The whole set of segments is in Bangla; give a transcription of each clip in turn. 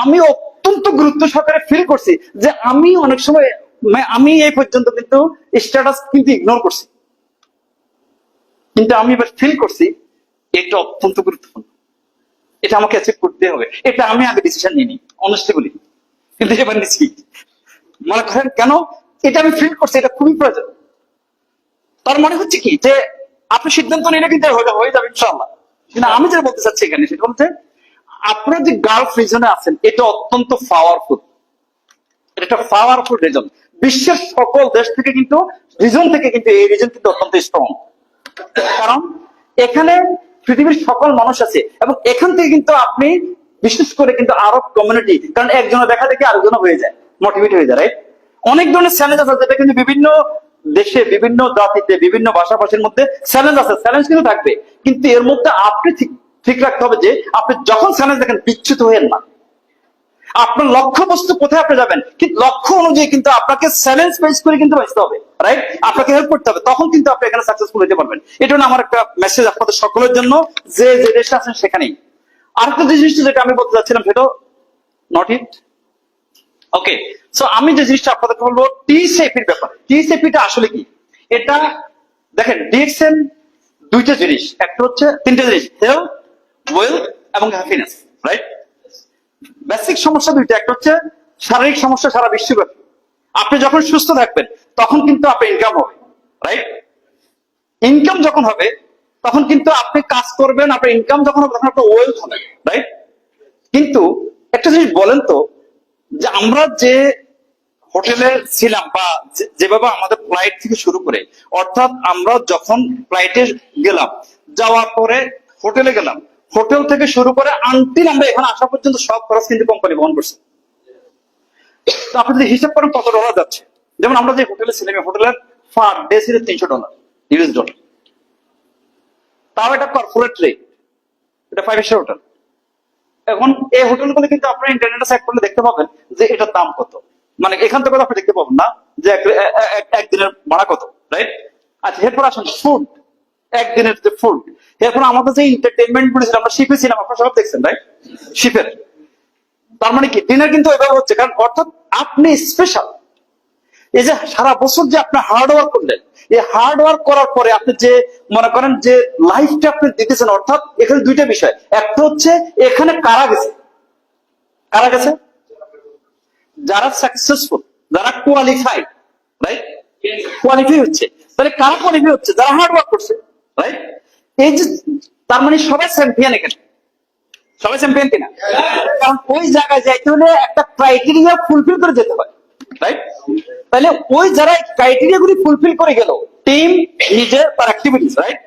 আমি অত্যন্ত গুরুত্ব সহকারে ফিল করছি যে আমি অনেক সময় আমি এই পর্যন্ত কিন্তু স্ট্যাটাস কিন্তু ইগনোর করছি, কিন্তু আমি এবার ফিল করছি এটা অত্যন্ত গুরুত্বপূর্ণ, এটা আমাকে অ্যাচিভ করতে হবে। এটা আমি আগে ডিসিশন নিইনি, অনেস্টলি বলি, কিন্তু এবার নিচ্ছি। মনে করেন কেন, এটা আমি ফিল করছি এটা খুবই প্রয়োজন। তার মানে হচ্ছে কি যে আপনি সিদ্ধান্ত নিলে কিন্তু হয়ে যাবে ইনশাআল্লাহ। কিন্তু আমি যেটা বলতে চাচ্ছি এখানে সেটা হচ্ছে আপনার যে গালফ রিজনে আছেন এটা অত্যন্ত পাওয়ারফুল, এটা পাওয়ারফুল রিজন। বিশ্বের সকল দেশ থেকে কিন্তু রিজন থেকে কিন্তু এই রিজন কিন্তু অত্যন্ত স্ট্রং, কারণ এখানে পৃথিবীর সকল মানুষ আছে এবং এখান থেকে কিন্তু আপনি বিশেষ করে কিন্তু আরব কমিউনিটি, কারণ একজনের দেখা দেখে আরেকজন হয়ে যায়, মোটিভেট হয়ে যায়, রাইট? অনেক ধরনের চ্যালেঞ্জ আছে যেটা কিন্তু বিভিন্ন দেশে, বিভিন্ন জাতিতে, বিভিন্ন ভাষাভাষীর মধ্যে চ্যালেঞ্জ আছে, চ্যালেঞ্জ কিন্তু থাকবে, কিন্তু এর মধ্যে আপনি ঠিক রাখতে হবে যে আপনি যখন চ্যালেঞ্জ দেখেন বিচ্যুত হয়েন না। আপনার লক্ষ্যবস্তু কোথায় আপনি যাবেন, কিন্তু লক্ষ্য অনুযায়ী কিন্তু আপনাকে চ্যালেঞ্জ ফেস করে কিন্তু বাঁচতে হবে, রাইট? আপনাকে হেল্প করতে হবে, তখন কিন্তু আপনি এখানে সাকসেসফুল হতে পারবেন। এটা আমার একটা মেসেজ আপনাদের সকলের জন্য, যে যে দেশে আছেন সেখানেই। আরেকটা জিনিস যেটা আমি বলতে চাচ্ছিলাম সেটা নট ইট ওকে। সো আমি যে জিনিসটা আপনাদেরকে বলবো টিসিপি এর ব্যাপারে। টিসিপিটা আসলে কি? এটা দেখেন ডিএক্সএন দুইটা জিনিস, একটা হচ্ছে তিনটা জিনিস, হেলথ, ওয়েলথ এবং হ্যাপিনেস, রাইট? বেসিক সমস্যা দুইটা, একটা হচ্ছে শারীরিক সমস্যা সারা বিশ্বব্যাপী। আপনি যখন সুস্থ থাকবেন তখন কিন্তু আপনার ইনকাম হবে, রাইট? ইনকাম যখন হবে তখন কিন্তু আপনি কাজ করবেন, আপনার ইনকাম যখন হবে তখন আপনার ওয়েলথ হবে, রাইট? কিন্তু একটা জিনিস বলেন তো, যে আমরা যে হোটেলে ছিলাম বা যেভাবে আমাদের ফ্লাইট থেকে শুরু করে, অর্থাৎ আমরা যখন ফ্লাইটে গেলাম, যাওয়ার পরে হোটেলে গেলাম, হোটেল থেকে শুরু করে আনটিল আমরা এখানে আসা পর্যন্ত সব খরচ কিন্তু কোম্পানি বহন করছে। তো আপনি যদি হিসাব করেন কত ডলার যাচ্ছে, যেমন আমরা যে হোটেলে ছিলাম, হোটেলের পার ডে ছিল $300 ইউএস ডলার। তাও এটা কর্পোরেট রেট, এটা 5 স্টার হোটেল। এখন এই হোটেলগুলো কিন্তু আপনার ইন্টারনেটে সার্চ করলে দেখতে পাবেন যে এটার দাম কত, মানে এখান থেকে আপনি দেখতে পাবেন না যে একদিনের ভাড়া কত, রাইট? আচ্ছা, এরপর আসুন ফুড, একদিনের যে ফুড। এরপর আমাদের যে এন্টারটেনমেন্ট গুলো ছিল, আমরা শিপে ছিলাম, আপনারা সব দেখছেন, রাইট? শিপের তার মানে কি ডিনার কিন্তু এভাবে হচ্ছে, কারণ অর্থাৎ আপনি স্পেশাল। এই যে সারা বছর যে আপনি হার্ড ওয়ার্ক করলেন, এই হার্ড ওয়ার্ক করার পরে আপনি যে মনে করেন যে লাইফটা আপনি দিতেছেন, অর্থাৎ এখানে দুইটা বিষয়, একটা হচ্ছে এখানে কারা গেছে, কারা গেছে, যারা সাকসেসফুল, যারা কোয়ালিফাইড, রাইট? কোয়ালিফাই হচ্ছে, তাহলে কারা কোয়ালিফাই হচ্ছে? যারা হার্ড ওয়ার্ক করছে, রাইট? এই যে তার মানে সবাই চ্যাম্পিয়ন, এখানে সবাই চ্যাম্পিয়ন কিনা? কারণ ওই জায়গায় যাইতে হলে একটা ক্রাইটেরিয়া ফুলফিল করে যেতে হয়, রাইট? তাহলে ওই যারা ক্রাইটেরিয়া গুলি ফুলফিল করে গেল, টিম, নিজে, তার অ্যাক্টিভিটিস, রাইট?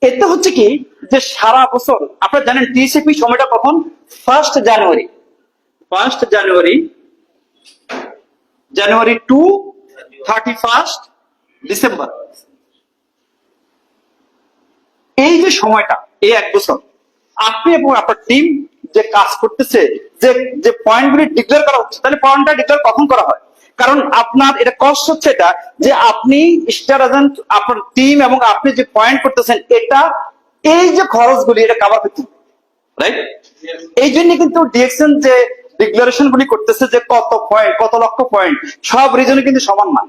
এতে হচ্ছে কি যে সারা বছর আপনারা জানেন টিসিপি সময়টা কখন? 1 জানুয়ারি, 1 জানুয়ারি টু 31 ডিসেম্বর। এই যে সময়টা, এই 1 বছর আপনি এবং আপনার টিম যে কাজ করতেছে, যে যে পয়েন্টগুলি ডিক্লেয়ার করা হচ্ছে, তাহলে পয়েন্টটা ডিক্লেয়ার কখন করা হয়? কারণ আপনার এটা কষ্ট হচ্ছে এটা যে আপনি স্টার এজেন্ট, আপনার টিম এবং আপনি যে পয়েন্ট করতেছেন, এটা এই যে খরচগুলি এটা কভার করতে, রাইট? এই জন্য কিন্তু ডিএক্সএন যে ডিক্লারেশন গুলি করতেছে যে কত পয়েন্ট, কত লক্ষ পয়েন্ট, সব রিজনে কিন্তু সমান না।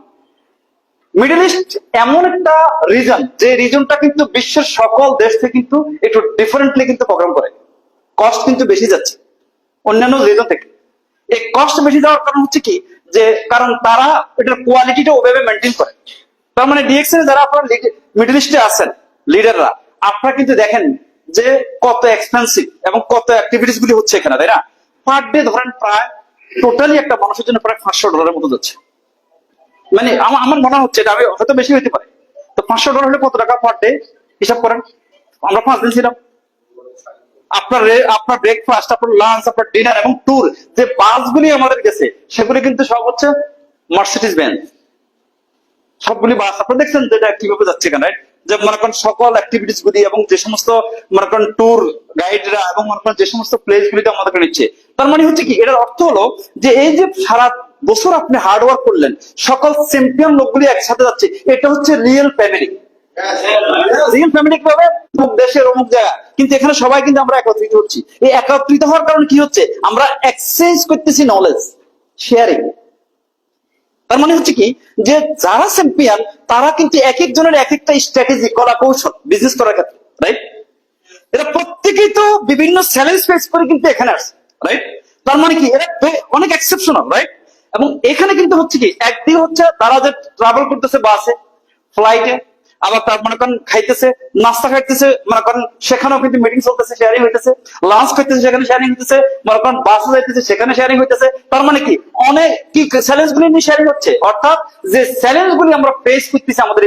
মিডল ইস্ট এমন একটা রিজন, যে রিজনটা কিন্তু বিশ্বের সকল দেশ থেকে কিন্তু একটু ডিফারেন্টলি কিন্তু প্রোগ্রাম করে, কস্ট কিন্তু বেশি যাচ্ছে অন্যান্য রিজন থেকে। এই কস্ট বেশি যাওয়ার কারণ হচ্ছে কি, যে কারণ তারা এটার কোয়ালিটিটা ওভাবে মেনটেন করে। তার মানে ডিএক্সএন যারা আপনার মিডল ইস্টে আছেন লিডাররা, আপনারা কিন্তু দেখেন যে কত এক্সপেন্সিভ এবং কত অ্যাক্টিভিটিস গুলি হচ্ছে এখানে, তাই না? পার ডে ধরেন প্রায় টোটালি একটা মানুষের জন্য প্রায় $500 মতো যাচ্ছে। মানে আমার মনে হচ্ছে এটা, আমি হয়তো বেশি হইতে পারে। তো $500 হলে কত টাকা পার ডে হিসাব করেন? আমরা 5 দিন ছিলাম, আপনার ব্রেকফাস্ট, আপনার লাঞ্চ, আপনার ডিনার এবং ট্যুর, যে বাসগুলি আমাদের গেছে সেগুলি কিন্তু সব হচ্ছে মার্সিডিজ বেঞ্জ, সবগুলি বাস। আপনারা দেখছেন যেটা কিভাবে যাচ্ছে এখানে, যে মনে করেন সকল অ্যাক্টিভিটিস গুলি এবং যে সমস্ত মনে করেন ট্যুর গাইডরা এবং মনে করেন যে সমস্ত প্লেস গুলিতে আমাদেরকে নিচ্ছে। তার মানে হচ্ছে কি, এটার অর্থ হলো যে এই যে সারা বছর আপনি হার্ড ওয়ার্ক করলেন, সকল চ্যাম্পিয়ন লোকগুলি একসাথে যাচ্ছে, এটা হচ্ছে রিয়েল ফ্যামিলি, সিঙ্গেল ফ্যামিলি কিভাবে অমুক দেশের অমুক জায়গা, কিন্তু এখানে সবাই কিন্তু আমরা একত্রিত হচ্ছি। এই একত্রিত হওয়ার কারণে কি হচ্ছে, আমরা এক্সচেঞ্জ করতেছি নলেজ, শেয়ারিং। তার মানে হচ্ছে কি, যে যারা চ্যাম্পিয়ন তারা কিন্তু এক একজনের এক একটা স্ট্র্যাটেজি, কলা কৌশল বিজনেস করার ক্ষেত্রে, রাইট? এরা প্রত্যেকেই তো বিভিন্ন চ্যালেঞ্জ ফেস করে কিন্তু এখানে আসছে, রাইট? তার মানে কি, এরা অনেক এক্সেপশনাল, রাইট? এবং এখানে কিন্তু হচ্ছে কি, একদিকে হচ্ছে তারা যে ট্রাভেল করতেছে বাসে, ফ্লাইটে, আবার তার মনে করেন খাইতেছে, নাস্তা খাইতেছে, মনে করেন সেখানেও কিন্তু মিটিং চলতেছে, শেয়ারিং হইতেছে, লাঞ্চ করতেছে সেখানে শেয়ারিং হইতেছে, মনে করেন বাসে যাইতেছে সেখানে শেয়ারিং হইতেছে। তার মানে কি, অনেক কি চ্যালেঞ্জ গুলি নিয়ে শেয়ারিং হচ্ছে, অর্থাৎ যে চ্যালেঞ্জ গুলি আমরা ফেস করতেছি আমাদের